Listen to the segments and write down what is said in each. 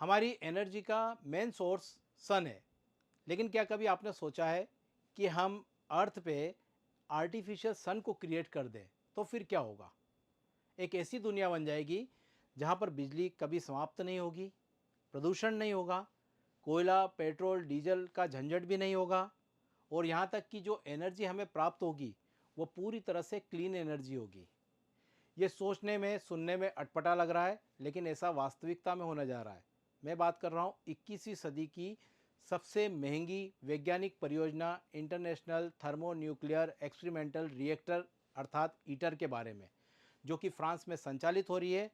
हमारी एनर्जी का main source सन है। लेकिन क्या कभी आपने सोचा है कि हम अर्थ पे आर्टिफिशियल सन को क्रिएट कर दें तो फिर क्या होगा? एक ऐसी दुनिया बन जाएगी जहाँ पर बिजली कभी समाप्त नहीं होगी, प्रदूषण नहीं होगा, कोयला, पेट्रोल, डीजल का झंझट भी नहीं होगा और यहाँ तक कि जो एनर्जी हमें प्राप्त होगी वो पूरी तरह से क्लीन एनर्जी होगी। ये सोचने में, सुनने में अटपटा लग रहा है, लेकिन ऐसा वास्तविकता में होने जा रहा है। मैं बात कर रहा हूँ 21वीं सदी की सबसे महंगी वैज्ञानिक परियोजना इंटरनेशनल थर्मोन्यूक्लियर एक्सपेरिमेंटल रिएक्टर अर्थात ईटर के बारे में, जो कि फ्रांस में संचालित हो रही है।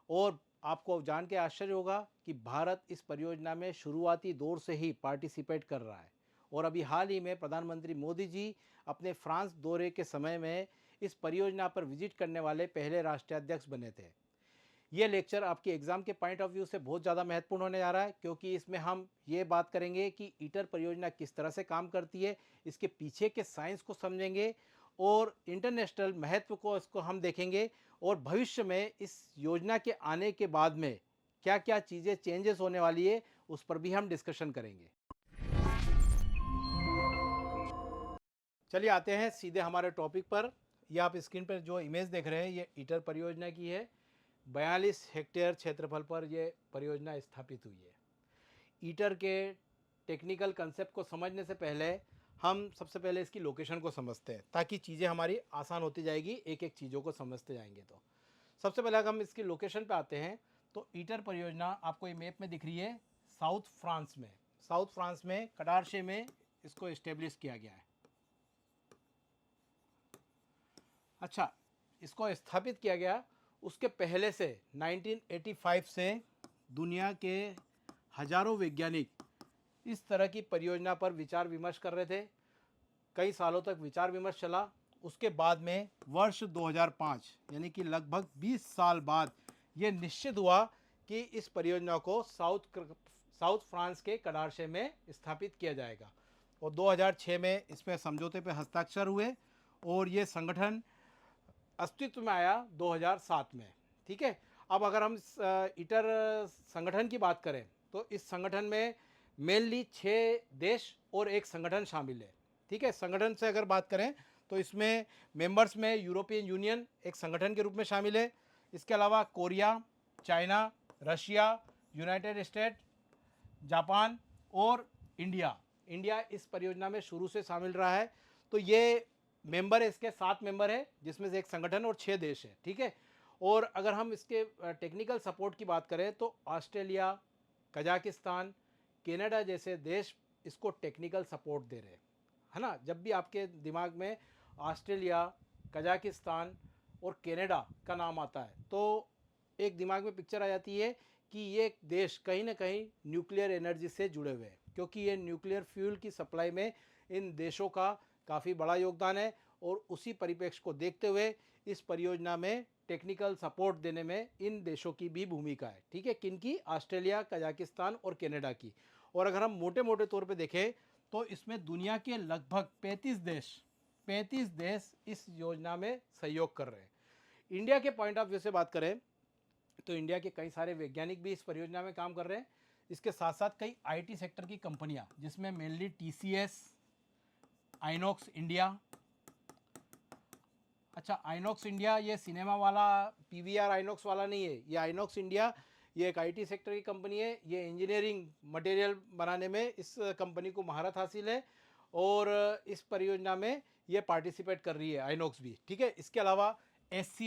और आपको जान के आश्चर्य होगा कि भारत इस परियोजना में शुरुआती दौर से ही पार्टिसिपेट कर रहा है। और अभी हाल ही में प्रधानमंत्री मोदी जी अपने फ्रांस दौरे के समय में इस परियोजना पर विजिट करने वाले पहले राष्ट्राध्यक्ष बने थे। ये लेक्चर आपके एग्जाम के पॉइंट ऑफ व्यू से बहुत ज़्यादा महत्वपूर्ण होने जा रहा है, क्योंकि इसमें हम ये बात करेंगे कि ईटर परियोजना किस तरह से काम करती है, इसके पीछे के साइंस को समझेंगे और इंटरनेशनल महत्व को इसको हम देखेंगे। और भविष्य में इस योजना के आने के बाद में क्या क्या चीज़ें चेंजेस होने वाली है, उस पर भी हम डिस्कशन करेंगे। चलिए आते हैं सीधे हमारे टॉपिक पर। ये आप स्क्रीन पर जो इमेज देख रहे हैं ये ईटर परियोजना की है। 42 हेक्टेयर क्षेत्रफल पर यह परियोजना स्थापित हुई है। ईटर के टेक्निकल कंसेप्ट को समझने से पहले हम सबसे पहले इसकी लोकेशन को समझते हैं, ताकि चीज़ें हमारी आसान होती जाएगी, एक एक चीज़ों को समझते जाएंगे। तो सबसे पहले अगर हम इसकी लोकेशन पे आते हैं तो ईटर परियोजना आपको ये मैप में दिख रही है, साउथ फ्रांस में। साउथ फ्रांस में कडारशे में इसको इस्टेब्लिश किया गया है। अच्छा, इसको स्थापित किया गया उसके पहले से 1985 से दुनिया के हजारों वैज्ञानिक इस तरह की परियोजना पर विचार विमर्श कर रहे थे। कई सालों तक विचार विमर्श चला। उसके बाद में वर्ष 2005 यानी कि लगभग 20 साल बाद ये निश्चित हुआ कि इस परियोजना को साउथ फ्रांस के कडारशे में स्थापित किया जाएगा। और 2006 में इसमें समझौते पर हस्ताक्षर हुए और ये संगठन अस्तित्व में आया 2007 में। ठीक है। अब अगर हम ईटर संगठन की बात करें तो इस संगठन में मेनली 6 देश और एक संगठन शामिल है। ठीक है। संगठन से अगर बात करें तो इसमें मेंबर्स में यूरोपियन यूनियन एक संगठन के रूप में शामिल है। इसके अलावा Korea, China, Russia, United state, Japan और इंडिया। इंडिया इस परियोजना में शुरू से शामिल रहा है। तो ये मेंबर है, इसके 7 मेंबर है, जिसमें से एक संगठन और 6 देश है। ठीक है। और अगर हम इसके टेक्निकल सपोर्ट की बात करें तो ऑस्ट्रेलिया, कजाकिस्तान, कनाडा जैसे देश इसको टेक्निकल सपोर्ट दे रहे हैं, है ना। जब भी आपके दिमाग में ऑस्ट्रेलिया, कजाकिस्तान और कनाडा का नाम आता है तो एक दिमाग में पिक्चर आ जाती है कि ये देश कहीं ना कहीं न्यूक्लियर एनर्जी से जुड़े हुए हैं, क्योंकि ये न्यूक्लियर फ्यूल की सप्लाई में इन देशों का काफ़ी बड़ा योगदान है। और उसी परिप्रेक्ष्य को देखते हुए इस परियोजना में टेक्निकल सपोर्ट देने में इन देशों की भी भूमिका है। ठीक है। किनकी? ऑस्ट्रेलिया, कजाकिस्तान और कनाडा की। और अगर हम मोटे मोटे तौर पे देखें तो इसमें दुनिया के लगभग 35 देश इस योजना में सहयोग कर रहे हैं। इंडिया के पॉइंट ऑफ व्यू से बात करें तो इंडिया के कई सारे वैज्ञानिक भी इस परियोजना में काम कर रहे हैं। इसके साथ साथ कई आईटी सेक्टर की कंपनियां, जिसमें मेनली टीसीएस, आइनॉक्स इंडिया। अच्छा, आइनॉक्स इंडिया ये सिनेमा वाला पीवीआर आइनॉक्स वाला नहीं है। ये आइनॉक्स इंडिया ये एक आईटी सेक्टर की कंपनी है। ये इंजीनियरिंग मटेरियल बनाने में इस कंपनी को महारत हासिल है और इस परियोजना में ये पार्टिसिपेट कर रही है, आइनॉक्स भी। ठीक है। इसके अलावा एस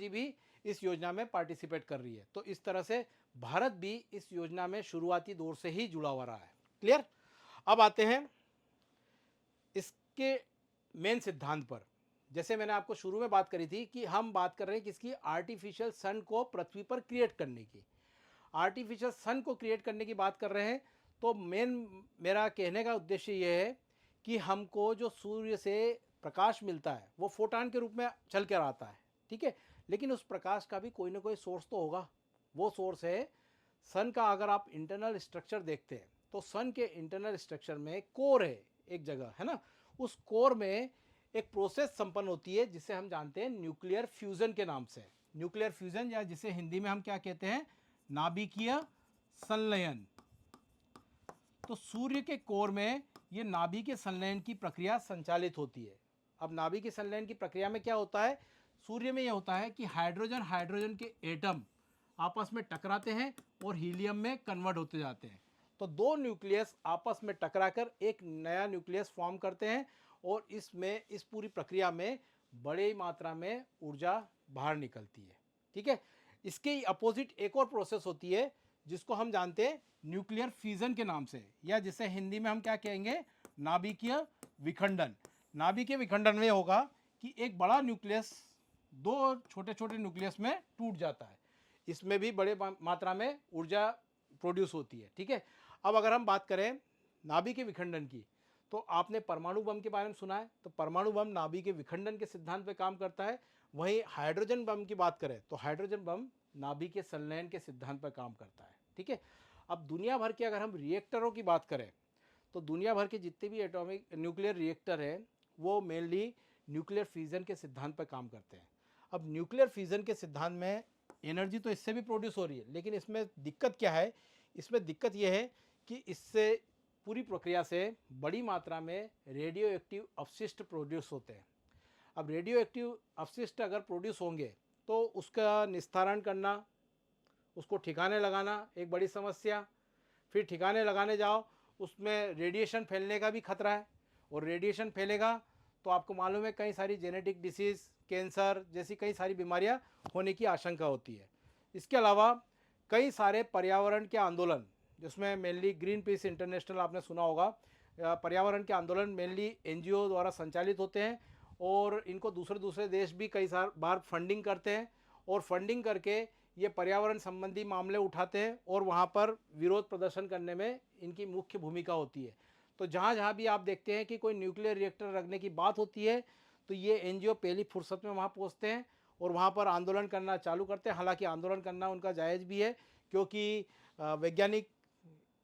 भी इस योजना में पार्टिसिपेट कर रही है। तो इस तरह से भारत भी इस योजना में शुरुआती दौर से ही जुड़ा हुआ रहा है। क्लियर? अब आते हैं इसके मेन सिद्धांत पर। जैसे मैंने आपको शुरू में बात करी थी कि हम बात कर रहे हैं किसकी? आर्टिफिशियल सन को पृथ्वी पर क्रिएट करने की। आर्टिफिशियल सन को क्रिएट करने की बात कर रहे हैं तो मेन मेरा कहने का उद्देश्य यह है कि हमको जो सूर्य से प्रकाश मिलता है वो फोटॉन के रूप में चल कर आता है। ठीक है। लेकिन उस प्रकाश का भी कोई ना कोई सोर्स तो होगा। वो सोर्स है सन का। अगर आप इंटरनल स्ट्रक्चर देखते हैं तो सन के इंटरनल स्ट्रक्चर में कोर है, एक जगह है ना। उस कोर में एक प्रोसेस संपन्न होती है जिसे हम जानते हैं न्यूक्लियर फ्यूजन के नाम से। न्यूक्लियर फ्यूजन, या जिसे हिंदी में हम क्या कहते हैं, नाभिकीय संलयन। तो सूर्य के कोर में ये नाभिकीय संलयन की प्रक्रिया संचालित होती है। अब नाभिकीय संलयन की प्रक्रिया में क्या होता है, सूर्य में यह होता है कि हाइड्रोजन हाइड्रोजन के एटम आपस में टकराते हैं और हीलियम में कन्वर्ट होते जाते हैं। तो दो न्यूक्लियस आपस में टकराकर एक नया न्यूक्लियस फॉर्म करते हैं और इसमें इस पूरी प्रक्रिया में बड़ी मात्रा में ऊर्जा बाहर निकलती है। ठीक है, इसके अपोजिट एक और प्रोसेस होती है जिसको हम जानते हैं न्यूक्लियर फ्यूजन के नाम से, या जिसे हिंदी में हम क्या कहेंगे, नाभिकीय विखंडन। नाभिकीय विखंडन में होगा कि एक बड़ा न्यूक्लियस दो छोटे छोटे न्यूक्लियस में टूट जाता है, इसमें भी बड़े मात्रा में ऊर्जा प्रोड्यूस होती है। ठीक है, अब अगर हम बात करें नाभिकीय विखंडन की, तो आपने परमाणु बम के बारे में सुना है, तो परमाणु बम नाभिकीय विखंडन के सिद्धांत पे काम करता है। वहीं हाइड्रोजन बम की बात करें तो हाइड्रोजन बम नाभिकीय संलयन के सिद्धांत पर काम करता है। ठीक है, अब दुनिया भर के अगर हम रिएक्टरों की बात करें तो दुनिया भर के जितने भी एटॉमिक न्यूक्लियर रिएक्टर हैं वो मेनली न्यूक्लियर फ्यूजन के सिद्धांत पर काम करते हैं। अब न्यूक्लियर फ्यूजन के सिद्धांत में एनर्जी तो इससे भी प्रोड्यूस हो रही है, लेकिन इसमें दिक्कत क्या है, इसमें दिक्कत यह है कि इससे पूरी प्रक्रिया से बड़ी मात्रा में रेडियो एक्टिव अपशिष्ट प्रोड्यूस होते हैं। अब रेडियो एक्टिव अपशिष्ट अगर प्रोड्यूस होंगे तो उसका निस्तारण करना, उसको ठिकाने लगाना एक बड़ी समस्या। फिर ठिकाने लगाने जाओ, उसमें रेडिएशन फैलने का भी खतरा है, और रेडिएशन फैलेगा तो आपको मालूम है कई सारी जेनेटिक डिसीज़, कैंसर जैसी कई सारी बीमारियां होने की आशंका होती है। इसके अलावा कई सारे पर्यावरण के आंदोलन, जिसमें मेनली ग्रीन पीस इंटरनेशनल आपने सुना होगा, पर्यावरण के आंदोलन मेनली एनजीओ द्वारा संचालित होते हैं और इनको दूसरे दूसरे देश भी कई बार फंडिंग करते हैं, और फंडिंग करके ये पर्यावरण संबंधी मामले उठाते हैं और वहाँ पर विरोध प्रदर्शन करने में इनकी मुख्य भूमिका होती है। तो जहाँ जहाँ भी आप देखते हैं कि कोई न्यूक्लियर रिएक्टर रखने की बात होती है तो ये एनजीओ पहली फुर्सत में वहाँ पहुँचते हैं और वहाँ पर आंदोलन करना चालू करते हैं। हालांकि आंदोलन करना उनका जायज़ भी है, क्योंकि वैज्ञानिक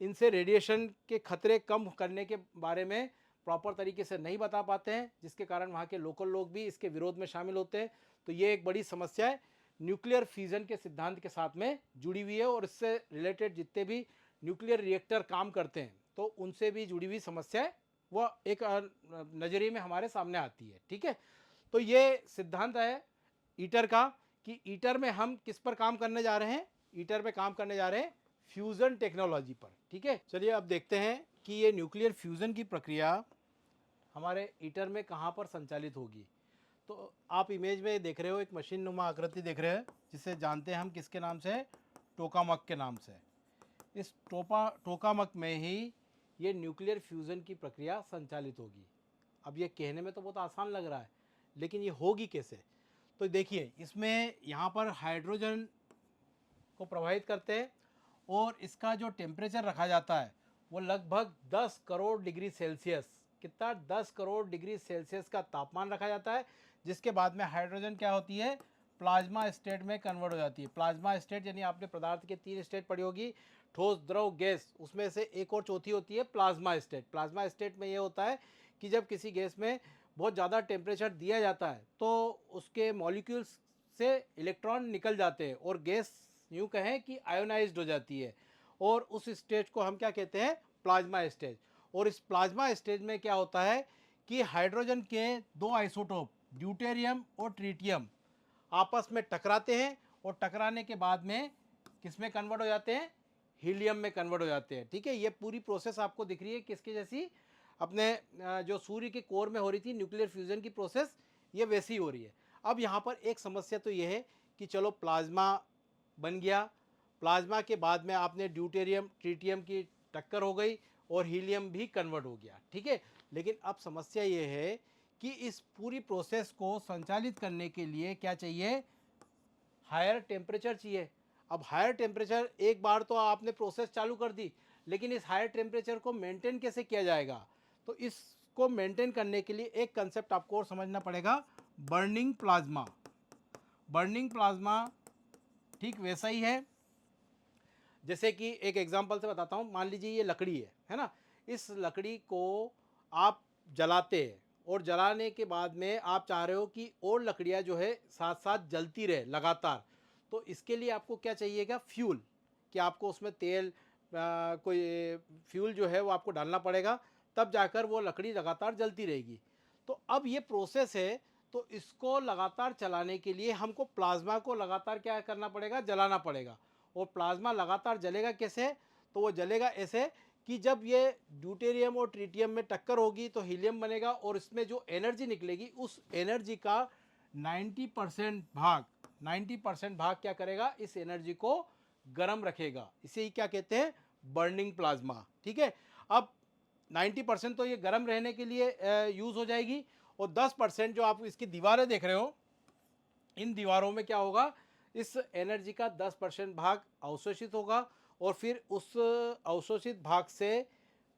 इनसे रेडिएशन के खतरे कम करने के बारे में प्रॉपर तरीके से नहीं बता पाते हैं, जिसके कारण वहाँ के लोकल लोग भी इसके विरोध में शामिल होते हैं। तो ये एक बड़ी समस्या है, न्यूक्लियर फ्यूजन के सिद्धांत के साथ में जुड़ी हुई है, और इससे रिलेटेड जितने भी न्यूक्लियर रिएक्टर काम करते हैं तो उनसे भी जुड़ी हुई समस्या है, वह एक नज़रिए में हमारे सामने आती है। ठीक है, तो ये सिद्धांत है ईटर का कि ईटर में हम किस पर काम करने जा रहे हैं, ईटर पे काम करने जा रहे हैं फ्यूज़न टेक्नोलॉजी पर। ठीक है, चलिए अब देखते हैं कि ये न्यूक्लियर फ्यूज़न की प्रक्रिया हमारे ईटर में कहाँ पर संचालित होगी। तो आप इमेज में देख रहे हो एक मशीन नुमा आकृति देख रहे हैं, जिसे जानते हैं हम किसके नाम से, टोकामक के नाम से। इस टोकामक में ही ये न्यूक्लियर फ्यूज़न की प्रक्रिया संचालित होगी। अब ये कहने में तो बहुत आसान लग रहा है, लेकिन ये होगी कैसे। तो देखिए, इसमें यहाँ पर हाइड्रोजन को प्रभावित करते हैं और इसका जो टेम्परेचर रखा जाता है वो लगभग 10 करोड़ डिग्री सेल्सियस, कितना, 10 करोड़ डिग्री सेल्सियस का तापमान रखा जाता है, जिसके बाद में हाइड्रोजन क्या होती है, प्लाज्मा स्टेट में कन्वर्ट हो जाती है। प्लाज्मा स्टेट यानी आपने पदार्थ के 3 स्टेट पढ़ी होगी, ठोस, द्रव, गैस, उसमें से एक और चौथी होती है प्लाज्मा स्टेट। प्लाज्मा स्टेट में ये होता है कि जब किसी गैस में बहुत ज़्यादा टेम्परेचर दिया जाता है तो उसके मॉलिक्यूल्स से इलेक्ट्रॉन निकल जाते हैं और गैस यूँ कहें कि आयोनाइज्ड हो जाती है, और उस स्टेज को हम क्या कहते हैं, प्लाज्मा स्टेज। और इस प्लाज्मा स्टेज में क्या होता है कि हाइड्रोजन के दो आइसोटोप ड्यूटेरियम और ट्रिटियम आपस में टकराते हैं, और टकराने के बाद में किस में कन्वर्ट हो जाते हैं, हीलियम में कन्वर्ट हो जाते हैं। ठीक है, ये पूरी प्रोसेस आपको दिख रही है किसकी जैसी, अपने जो सूर्य के कोर में हो रही थी न्यूक्लियर फ्यूजन की प्रोसेस, ये वैसी ही हो रही है। अब यहाँ पर एक समस्या तो ये है कि चलो प्लाज्मा बन गया, प्लाज्मा के बाद में आपने ड्यूटेरियम ट्रिटियम की टक्कर हो गई और हीलियम भी कन्वर्ट हो गया। ठीक है, लेकिन अब समस्या ये है कि इस पूरी प्रोसेस को संचालित करने के लिए क्या चाहिए, हायर टेम्परेचर चाहिए। अब हायर टेम्परेचर, एक बार तो आपने प्रोसेस चालू कर दी, लेकिन इस हायर टेम्परेचर को मेंटेन कैसे किया जाएगा, तो इसको मेंटेन करने के लिए एक कंसेप्ट आपको और समझना पड़ेगा, बर्निंग प्लाज्मा। बर्निंग प्लाज्मा ठीक वैसा ही है, जैसे कि एक एग्जांपल से बताता हूँ। मान लीजिए ये लकड़ी है ना, इस लकड़ी को आप जलाते हैं और जलाने के बाद में आप चाह रहे हो कि और लकड़ियाँ जो है साथ साथ जलती रहे लगातार, तो इसके लिए आपको क्या चाहिएगा, फ्यूल, कि आपको उसमें तेल कोई फ्यूल जो है वो आपको डालना पड़ेगा, तब जाकर वो लकड़ी लगातार जलती रहेगी। तो अब ये प्रोसेस है, तो इसको लगातार चलाने के लिए हमको प्लाज्मा को लगातार क्या करना पड़ेगा, जलाना पड़ेगा। और प्लाज्मा लगातार जलेगा कैसे, तो वो जलेगा ऐसे कि जब ये ड्यूटेरियम और ट्रिटियम में टक्कर होगी तो हीलियम बनेगा, और इसमें जो एनर्जी निकलेगी उस एनर्जी का 90% भाग क्या करेगा, इस एनर्जी को गर्म रखेगा। इसे ही क्या कहते हैं, बर्निंग प्लाज्मा। ठीक है, अब 90% तो ये गर्म रहने के लिए यूज़ हो जाएगी, और 10% जो आप इसकी दीवारें देख रहे हो, इन दीवारों में क्या होगा, इस एनर्जी का 10% भाग अवशोषित होगा, और फिर उस अवशोषित भाग से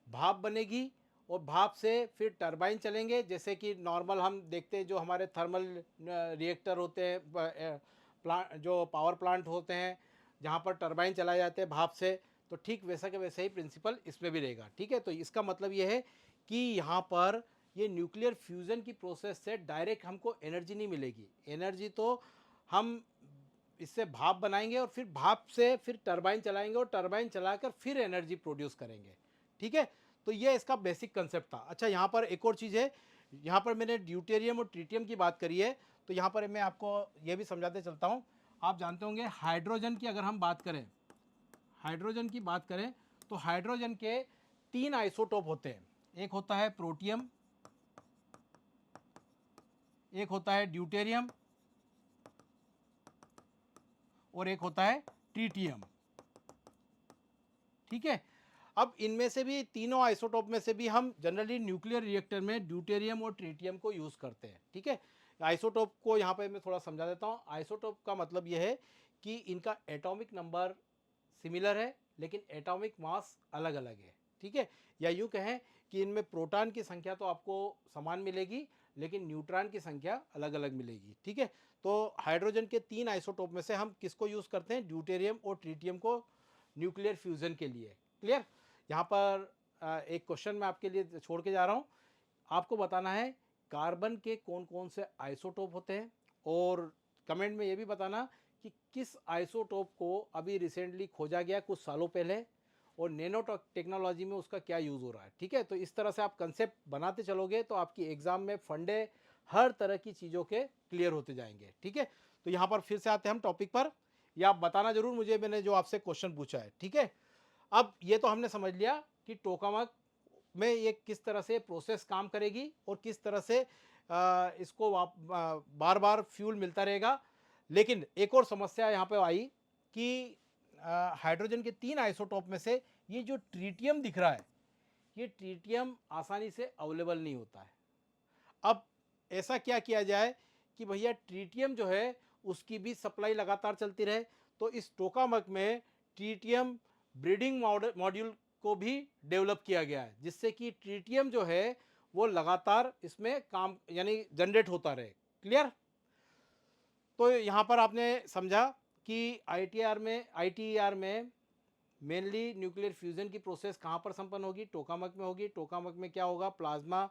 भाप बनेगी, और भाप से फिर टरबाइन चलेंगे, जैसे कि नॉर्मल हम देखते हैं जो हमारे थर्मल रिएक्टर होते हैं, प्लांट जो पावर प्लांट होते हैं जहाँ पर टरबाइन चलाए जाते हैं भाप से, तो ठीक वैसा के वैसे ही प्रिंसिपल इसमें भी रहेगा। ठीक है, तो इसका मतलब ये है कि यहाँ पर ये न्यूक्लियर फ्यूज़न की प्रोसेस से डायरेक्ट हमको एनर्जी नहीं मिलेगी। एनर्जी तो हम इससे भाप बनाएंगे, और फिर भाप से फिर टरबाइन चलाएंगे, और टरबाइन चलाकर फिर एनर्जी प्रोड्यूस करेंगे। ठीक है, तो ये इसका बेसिक कंसेप्ट था। अच्छा, यहाँ पर एक और चीज़ है, यहाँ पर मैंने ड्यूटेरियम और ट्रिटियम की बात करी है, तो यहाँ पर मैं आपको ये भी समझाते चलता हूँ। आप जानते होंगे हाइड्रोजन की अगर हम बात करें, हाइड्रोजन की बात करें, तो हाइड्रोजन के 3 आइसोटोप होते हैं। एक होता है प्रोटियम, एक होता है ड्यूटेरियम, और एक होता है ट्रिटियम। ठीक है, अब इनमें से भी तीनों आइसोटोप में से भी हम जनरली न्यूक्लियर रिएक्टर में ड्यूटेरियम और ट्रिटियम को यूज़ करते हैं। ठीक है, आइसोटोप को यहाँ पे मैं थोड़ा समझा देता हूँ। आइसोटोप का मतलब यह है कि इनका एटॉमिक नंबर सिमिलर है, लेकिन एटॉमिक मास अलग अलग है। ठीक है, या यूँ कहें कि इनमें प्रोटॉन की संख्या तो आपको समान मिलेगी, लेकिन न्यूट्रॉन की संख्या अलग अलग मिलेगी। ठीक है, तो हाइड्रोजन के 3 आइसोटोप में से हम किसको यूज़ करते हैं, ड्यूटेरियम और ट्रिटियम को न्यूक्लियर फ्यूज़न के लिए। क्लियर, यहाँ पर एक क्वेश्चन मैं आपके लिए छोड़ के जा रहा हूँ, आपको बताना है कार्बन के कौन कौन से आइसोटोप होते हैं, और कमेंट में ये भी बताना कि किस आइसोटोप को अभी रिसेंटली खोजा गया कुछ सालों पहले, और नैनो टेक्नोलॉजी में उसका क्या यूज़ हो रहा है। ठीक है, तो इस तरह से आप कंसेप्ट बनाते चलोगे तो आपकी एग्ज़ाम में फंडे हर तरह की चीज़ों के क्लियर होते जाएंगे। ठीक है, तो यहाँ पर फिर से आते हैं हम टॉपिक पर, या आप बताना जरूर मुझे मैंने जो आपसे क्वेश्चन पूछा है। ठीक है, अब ये तो हमने समझ लिया कि टोकामक में ये किस तरह से प्रोसेस काम करेगी, और किस तरह से इसको बार बार फ्यूल मिलता रहेगा। लेकिन एक और समस्या यहाँ पे आई कि हाइड्रोजन के 3 आइसोटोप में से ये जो ट्रिटियम दिख रहा है, ये ट्रिटियम आसानी से अवेलेबल नहीं होता है। अब ऐसा क्या किया जाए कि भैया ट्रिटियम जो है उसकी भी सप्लाई लगातार चलती रहे, तो इस टोकामक में ट्रिटियम ब्रीडिंग मॉड्यूल को भी डेवलप किया गया है, जिससे कि ट्रिटियम जो है वो लगातार इसमें काम यानी जनरेट होता रहे। क्लियर, तो यहाँ पर आपने समझा कि आईटीआर में मेनली न्यूक्लियर फ्यूजन की प्रोसेस कहाँ पर संपन्न होगी, टोकामक में होगी। टोकामक में क्या होगा, प्लाज्मा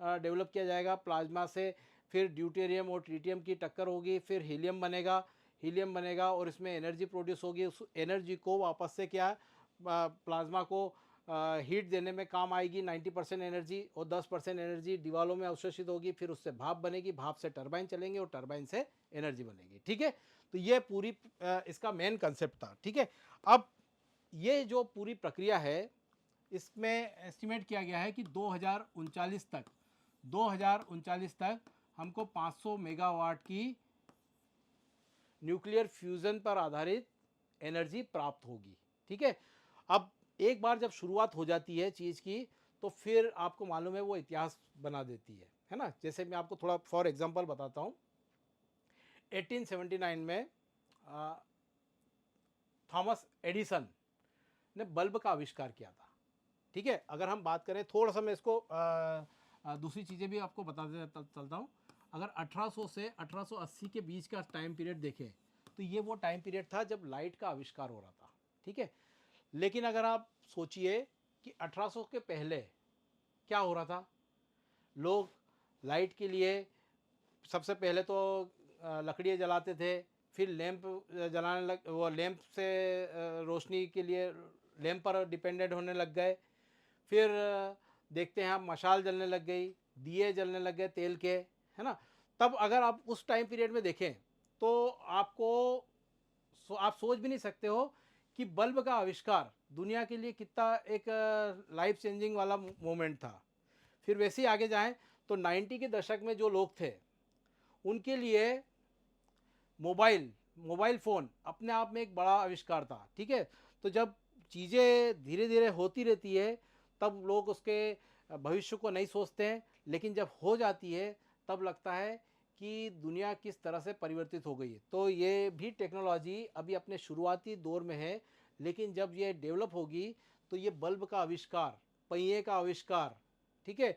डेवलप किया जाएगा, प्लाज्मा से फिर ड्यूटेरियम और ट्रिटियम की टक्कर होगी, फिर हीलियम बनेगा और इसमें एनर्जी प्रोड्यूस होगी। उस एनर्जी को वापस से क्या प्लाज्मा को हीट देने में काम आएगी 90% एनर्जी, और 10% एनर्जी दीवारों में अवशोषित होगी, फिर उससे भाप बनेगी, भाप से टरबाइन चलेंगे और टरबाइन से एनर्जी बनेगी। ठीक है, तो ये पूरी इसका मेन कंसेप्ट था। ठीक है, अब ये जो पूरी प्रक्रिया है इसमें एस्टिमेट किया गया है कि 2039 तक हमको 500 मेगावाट की न्यूक्लियर फ्यूजन पर आधारित एनर्जी प्राप्त होगी। ठीक है, अब एक बार जब शुरुआत हो जाती है चीज़ की, तो फिर आपको मालूम है वो इतिहास बना देती है ना। जैसे मैं आपको थोड़ा फॉर एग्जांपल बताता हूँ, 1879 में थॉमस एडिसन ने बल्ब का आविष्कार किया था। ठीक है, अगर हम बात करें थोड़ा सा, मैं इसको दूसरी चीज़ें भी आपको बताते चलता हूँ। अगर 1800 से 1880 के बीच का टाइम पीरियड देखें, तो ये वो टाइम पीरियड था जब लाइट का आविष्कार हो रहा था। ठीक है, लेकिन अगर आप सोचिए कि 1800 के पहले क्या हो रहा था, लोग लाइट के लिए सबसे पहले तो लकड़ियाँ जलाते थे, फिर लैंप जलाने लग, वो लैंप से रोशनी के लिए लैंप पर डिपेंडेंट होने लग गए। फिर देखते हैं आप मशाल जलने लग गई, दिए जलने लग गए तेल के, है ना। तब अगर आप उस टाइम पीरियड में देखें तो आपको आप सोच भी नहीं सकते हो कि बल्ब का आविष्कार दुनिया के लिए कितना एक लाइफ चेंजिंग वाला मोमेंट था। फिर वैसे ही आगे जाएं तो 90 के दशक में जो लोग थे उनके लिए मोबाइल फ़ोन अपने आप में एक बड़ा आविष्कार था, ठीक है। तो जब चीज़ें धीरे धीरे होती रहती है तब लोग उसके भविष्य को नहीं सोचते हैं, लेकिन जब हो जाती है तब लगता है कि दुनिया किस तरह से परिवर्तित हो गई है। तो ये भी टेक्नोलॉजी अभी अपने शुरुआती दौर में है, लेकिन जब ये डेवलप होगी तो ये बल्ब का आविष्कार, पहिए का आविष्कार, ठीक है,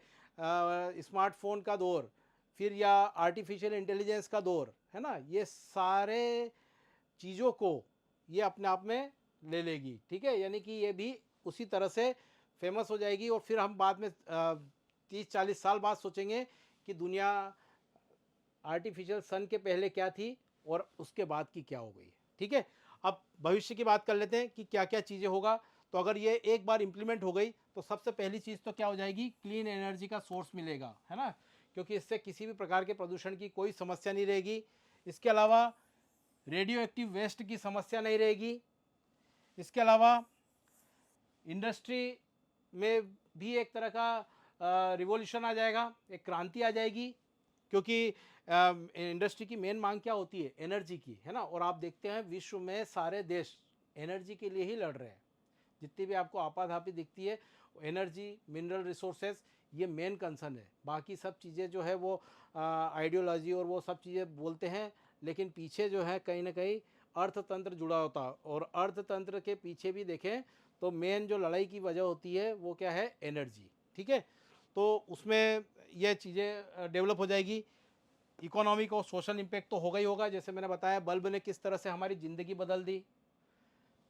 स्मार्टफोन का दौर, फिर या आर्टिफिशियल इंटेलिजेंस का दौर, है ना, ये सारे चीज़ों को ये अपने आप में ले लेगी, ठीक है। यानी कि ये भी उसी तरह से फेमस हो जाएगी और फिर हम बाद में 30-40 साल बाद सोचेंगे कि दुनिया आर्टिफिशियल सन के पहले क्या थी और उसके बाद की क्या हो गई है, ठीक है। अब भविष्य की बात कर लेते हैं कि क्या क्या चीज़ें होगा। तो अगर ये एक बार इम्प्लीमेंट हो गई तो सबसे पहली चीज़ तो क्या हो जाएगी, क्लीन एनर्जी का सोर्स मिलेगा, है ना, क्योंकि इससे किसी भी प्रकार के प्रदूषण की कोई समस्या नहीं रहेगी। इसके अलावा रेडियो एक्टिव वेस्ट की समस्या नहीं रहेगी। इसके अलावा इंडस्ट्री में भी एक तरह का रिवॉल्यूशन आ जाएगा, एक क्रांति आ जाएगी, क्योंकि इंडस्ट्री की मेन मांग क्या होती है, एनर्जी की, है ना। और आप देखते हैं विश्व में सारे देश एनर्जी के लिए ही लड़ रहे हैं। जितनी भी आपको आपाधापी दिखती है, एनर्जी, मिनरल रिसोर्सेज, ये मेन कंसर्न है। बाकी सब चीज़ें जो है वो आइडियोलॉजी और वो सब चीज़ें बोलते हैं, लेकिन पीछे जो है कहीं ना कहीं अर्थतंत्र जुड़ा होता है। और अर्थतंत्र के पीछे भी देखें तो मेन जो लड़ाई की वजह होती है वो क्या है, एनर्जी, ठीक है। तो उसमें ये चीज़ें डेवलप हो जाएगी। इकोनॉमिक और सोशल इम्पैक्ट तो होगा ही होगा। जैसे मैंने बताया बल्ब ने किस तरह से हमारी ज़िंदगी बदल दी,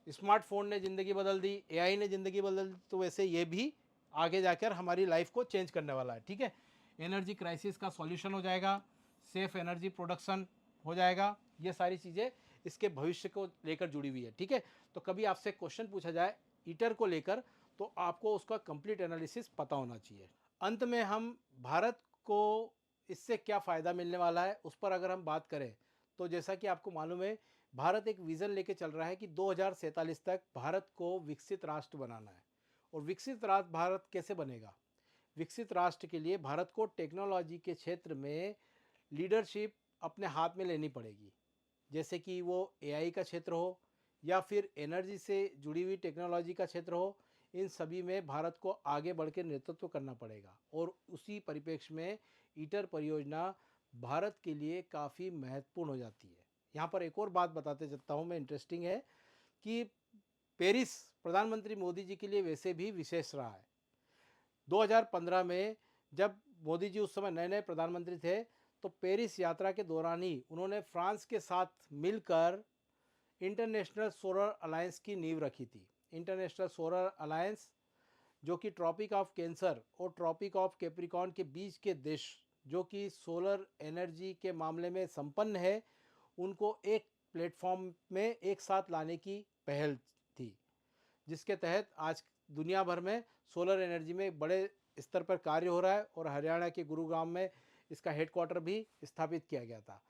स्मार्टफोन ने ज़िंदगी बदल दी, एआई ने ज़िंदगी बदल दी, तो वैसे ये भी आगे जाकर हमारी लाइफ को चेंज करने वाला है, ठीक है। एनर्जी क्राइसिस का सॉल्यूशन हो जाएगा, सेफ एनर्जी प्रोडक्शन हो जाएगा, ये सारी चीज़ें इसके भविष्य को लेकर जुड़ी हुई है, ठीक है। तो कभी आपसे क्वेश्चन पूछा जाए ईटर को लेकर तो आपको उसका कंप्लीट एनालिसिस पता होना चाहिए। अंत में हम भारत को इससे क्या फ़ायदा मिलने वाला है उस पर अगर हम बात करें तो जैसा कि आपको मालूम है भारत एक विज़न लेके चल रहा है कि 2047 तक भारत को विकसित राष्ट्र बनाना है। और विकसित राष्ट्र भारत कैसे बनेगा, विकसित राष्ट्र के लिए भारत को टेक्नोलॉजी के क्षेत्र में लीडरशिप अपने हाथ में लेनी पड़ेगी। जैसे कि वो एआई का क्षेत्र हो या फिर एनर्जी से जुड़ी हुई टेक्नोलॉजी का क्षेत्र हो, इन सभी में भारत को आगे बढ़ के नेतृत्व करना पड़ेगा। और उसी परिप्रेक्ष्य में ईटर परियोजना भारत के लिए काफ़ी महत्वपूर्ण हो जाती है। यहाँ पर एक और बात बताते चलता हूँ मैं, इंटरेस्टिंग है कि पेरिस प्रधानमंत्री मोदी जी के लिए वैसे भी विशेष रहा है। 2015 में जब मोदी जी उस समय नए नए प्रधानमंत्री थे तो पेरिस यात्रा के दौरान ही उन्होंने फ्रांस के साथ मिलकर इंटरनेशनल सोलर अलायंस की नींव रखी थी। इंटरनेशनल सोलर अलायंस जो कि ट्रॉपिक ऑफ कैंसर और ट्रॉपिक ऑफ कैप्रिकॉर्न के बीच के देश जो कि सोलर एनर्जी के मामले में संपन्न है, उनको एक प्लेटफॉर्म में एक साथ लाने की पहल थी, जिसके तहत आज दुनिया भर में सोलर एनर्जी में बड़े स्तर पर कार्य हो रहा है। और हरियाणा के गुरुग्राम में इसका हेडक्वार्टर भी स्थापित किया गया था।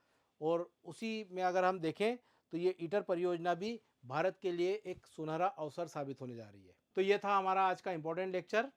और उसी में अगर हम देखें तो ये ईटर परियोजना भी भारत के लिए एक सुनहरा अवसर साबित होने जा रही है। तो ये था हमारा आज का इम्पोर्टेंट लेक्चर।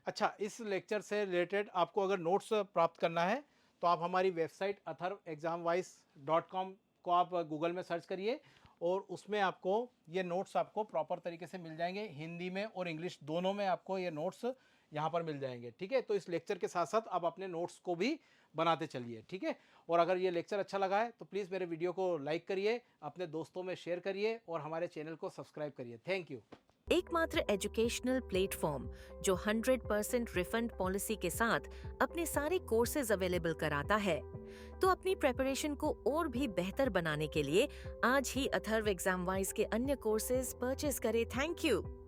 अच्छा, इस लेक्चर से रिलेटेड आपको अगर नोट्स प्राप्त करना है तो आप हमारी वेबसाइट atharvexamwise.com को आप गूगल में सर्च करिए और उसमें आपको ये नोट्स आपको प्रॉपर तरीके से मिल जाएंगे। हिंदी में और इंग्लिश दोनों में आपको ये नोट्स यहाँ पर मिल जाएंगे, ठीक है। तो इस लेक्चर के साथ साथ आप अपने नोट्स को भी बनाते चलिए, ठीक है। और अगर ये लेक्चर अच्छा लगा है तो प्लीज़ मेरे वीडियो को लाइक करिए, अपने दोस्तों में शेयर करिए और हमारे चैनल को सब्सक्राइब करिए। Thank you. एकमात्र एजुकेशनल प्लेटफॉर्म जो 100% रिफंड पॉलिसी के साथ अपने सारे कोर्सेज अवेलेबल कराता है। तो अपनी प्रेपरेशन को और भी बेहतर बनाने के लिए आज ही अथर्व एग्जामवाइज के अन्य कोर्सेज परचेज करें। Thank you.